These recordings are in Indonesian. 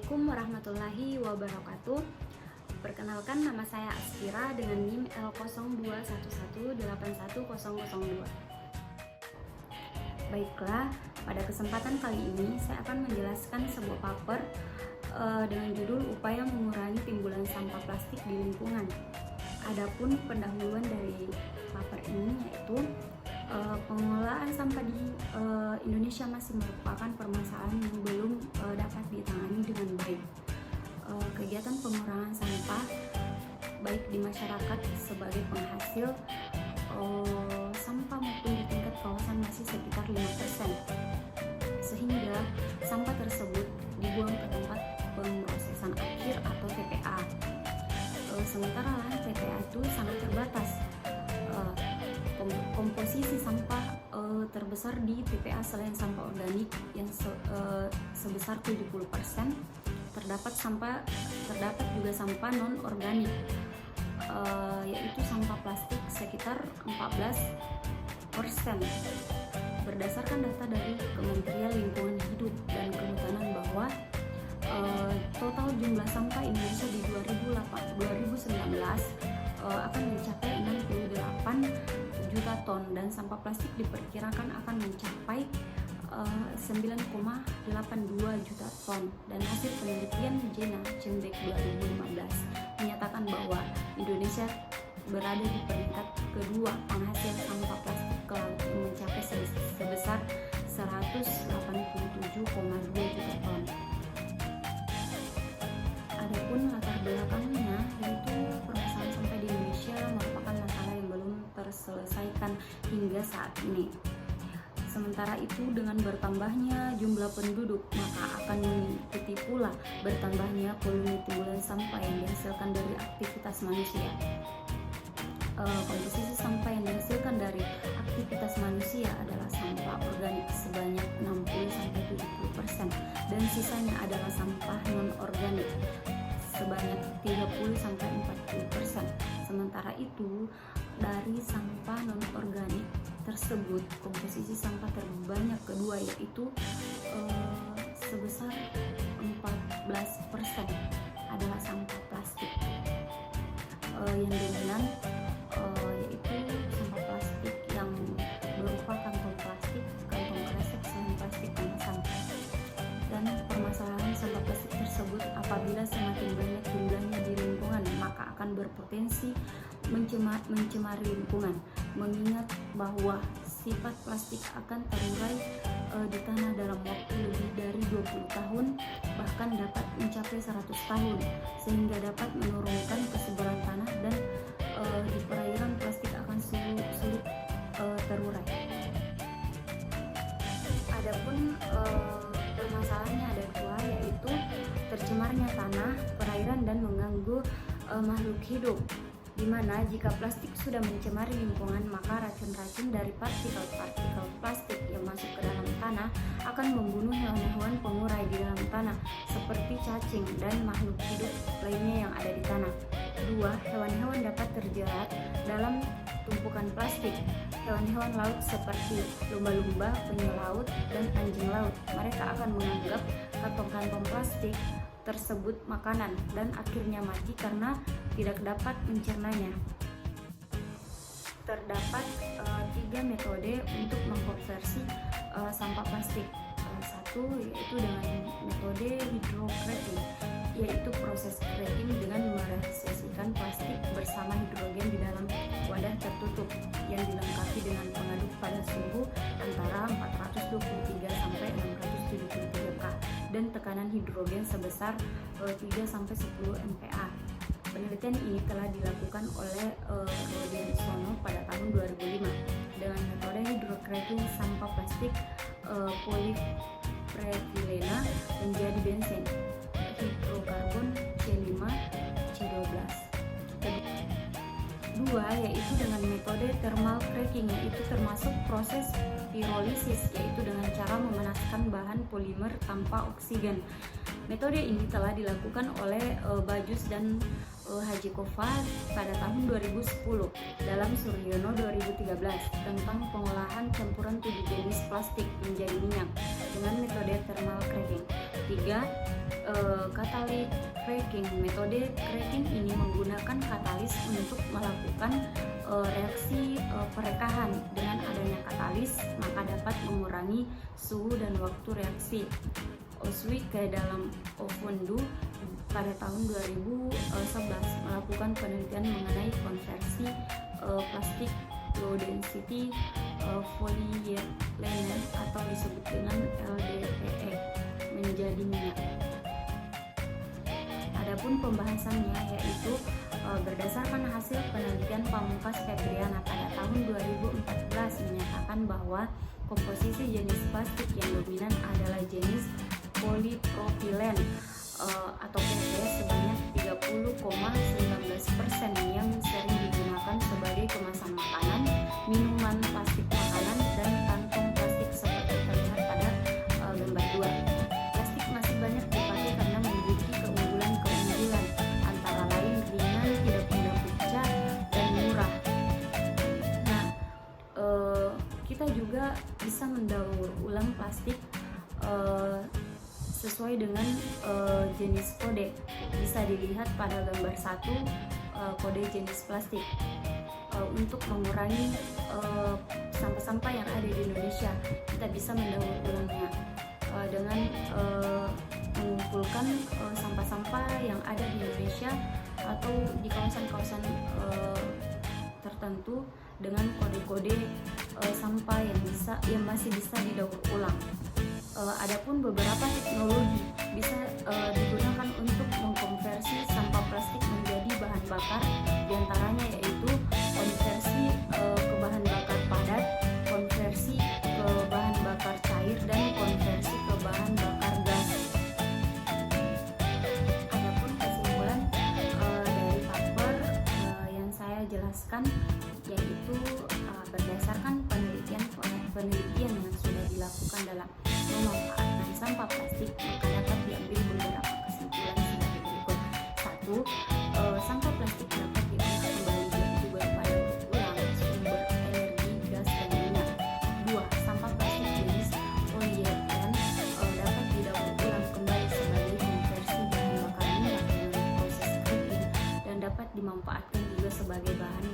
Assalamualaikum warahmatullahi wabarakatuh. Perkenalkan, nama saya Aspira dengan NIM L0211811002. Baiklah, pada kesempatan kali ini saya akan menjelaskan sebuah paper dengan judul Upaya Mengurangi Timbulan Sampah Plastik di Lingkungan. Adapun pendahuluan dari paper ini yaitu pengelolaan sampah di Indonesia masih merupakan permasalahan yang belum dapat ditangani dengan baik. Kegiatan pengurangan sampah baik di masyarakat sebagai penghasil sampah maupun di tingkat kawasan masih sekitar 5%, sehingga sampah tersebut dibuang ke tempat pemrosesan akhir atau TPA. Sementara lahan TPA itu sangat terbatas. Komposisi sampah terbesar di TPA selain sampah organik yang sebesar 70%, terdapat juga sampah non organik, yaitu sampah plastik sekitar 14%. Berdasarkan data dari Kementerian Lingkungan Hidup dan Kehutanan bahwa total jumlah sampah Indonesia di 2019 akan mencapai 68 juta ton dan sampah plastik diperkirakan akan mencapai 9,82 juta ton. Dan hasil penelitian Jena Cemdek 2015 menyatakan bahwa Indonesia berada di peringkat kedua penghasil sampah plastik ke laut yang mencapai sebesar 187,2 juta ton. Adapun latar belakangnya yaitu permasalahan sampah di Indonesia merupakan masalah yang belum terselesaikan hingga saat ini. Sementara itu, dengan bertambahnya jumlah penduduk, maka akan mengikuti pula bertambahnya volume timbulan sampah yang dihasilkan dari aktivitas manusia. Komposisi sampah yang dihasilkan dari aktivitas manusia adalah sampah organik sebanyak 60-70% dan sisanya adalah sampah non-organik sebanyak 30-40%. Sementara itu, dari sampah non-organik tersebut, komposisi sampah terbanyak kedua yaitu sebesar 14% adalah sampah plastik. Yang dominan yaitu sampah plastik yang berupa kantong plastik, kantong kresek, dan plastik kemasan. Dan permasalahan sampah plastik tersebut apabila semakin banyak jumlahnya di lingkungan, maka akan berpotensi mencemari lingkungan, mengingat bahwa sifat plastik akan terurai di tanah dalam waktu lebih dari 20 tahun, bahkan dapat mencapai 100 tahun, sehingga dapat menurunkan kesuburan tanah dan di perairan plastik akan sulit terurai. Adapun permasalahannya ada dua, yaitu tercemarnya tanah, perairan, dan mengganggu makhluk hidup, di mana jika plastik sudah mencemari lingkungan, maka racun-racun dari partikel-partikel plastik yang masuk ke dalam tanah akan membunuh hewan-hewan pengurai di dalam tanah seperti cacing dan makhluk hidup lainnya yang ada di tanah. Dua, hewan-hewan dapat terjerat dalam tumpukan plastik. Hewan-hewan laut seperti lumba-lumba, penyu laut, dan anjing laut, mereka akan menganggap kantong-kantong plastik tersebut makanan dan akhirnya mati karena tidak dapat mencernanya. Terdapat 3 metode untuk mengkonversi sampah plastik. Satu yaitu dengan metode hydrocracking, yaitu proses cracking dengan merefleksikan plastik bersama hidrogen di dalam wadah tertutup yang dilengkapi dengan pengaduk pada suhu antara 423 sampai 673 K dan tekanan hidrogen sebesar 3-10 MPa. Penelitian ini telah dilakukan oleh Rodensono pada tahun 2005. Dengan metode hydrocracking, sampah plastik polipropilena menjadi bensin hidrokarbon C5C12. Kedua yaitu dengan metode thermal cracking, yaitu termasuk proses pirolisis, yaitu dengan cara memanaskan bahan polimer tanpa oksigen. Metode ini telah dilakukan oleh Bajus dan Hajikova pada tahun 2010 dalam Suryono 2013 tentang pengolahan campuran 7 jenis plastik menjadi minyak dengan metode thermal cracking. Tiga, catalytic cracking. Metode cracking ini menggunakan katalis untuk melakukan reaksi perekahan. Dengan adanya katalis, maka dapat mengurangi suhu dan waktu reaksi. Auschwitz dalam Ofundu pada tahun 2011 melakukan penelitian mengenai konversi plastik low density polyethylene atau disebut dengan LDPE menjadi minyak. Adapun pembahasannya yaitu berdasarkan hasil penelitian Pamungkas Febriana pada tahun 2014 menyatakan bahwa komposisi jenis plastik yang dominan adalah jenis polipropilen atau PP sebanyak 30,19% yang sering digunakan sebagai kemasan makanan, minuman, plastik makanan, dan kantong plastik seperti terlihat pada gambar 2. Plastik masih banyak dipakai karena memiliki keunggulan antara lain ringan, tidak mudah pecah, dan murah. Nah, kita juga bisa mendaur ulang plastik sesuai dengan jenis kode. Bisa dilihat pada gambar 1 kode jenis plastik. Untuk mengurangi sampah-sampah yang ada di Indonesia, kita bisa mendaur ulangnya dengan mengumpulkan sampah-sampah yang ada di Indonesia atau di kawasan-kawasan tertentu dengan kode-kode sampah yang masih bisa didaur ulang. Adapun beberapa teknologi bisa digunakan untuk mengkonversi sampah plastik menjadi bahan bakar, diantaranya yaitu konversi ke bahan bakar padat, konversi ke bahan bakar cair, dan konversi ke bahan bakar gas. Adapun kesimpulan dari paper yang saya jelaskan yaitu berdasarkan penelitian yang sudah dilakukan dalam memanfaatkan sampah plastik, maka dapat diambil beberapa kesimpulan sebagai berikut. 1. Sampah plastik dapat diolah kembali jadi juga pada ulang sumber energi gas dan minyak. 2. Sampah plastik jenis polyethylene dapat didaur ulang kembali sebagai konversi bahan bakar minyak dengan proses cracking dan dapat dimanfaatkan juga sebagai bahan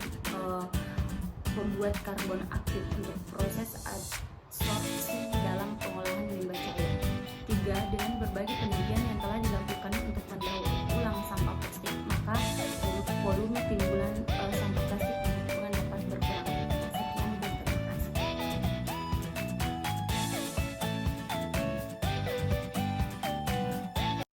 pembuat karbon aktif untuk proses absorpsi dalam pengolahan limbah cair. 3. Dengan berbagai penelitian yang telah dilakukan untuk mendaur ulang sampah plastik, maka volume timbulan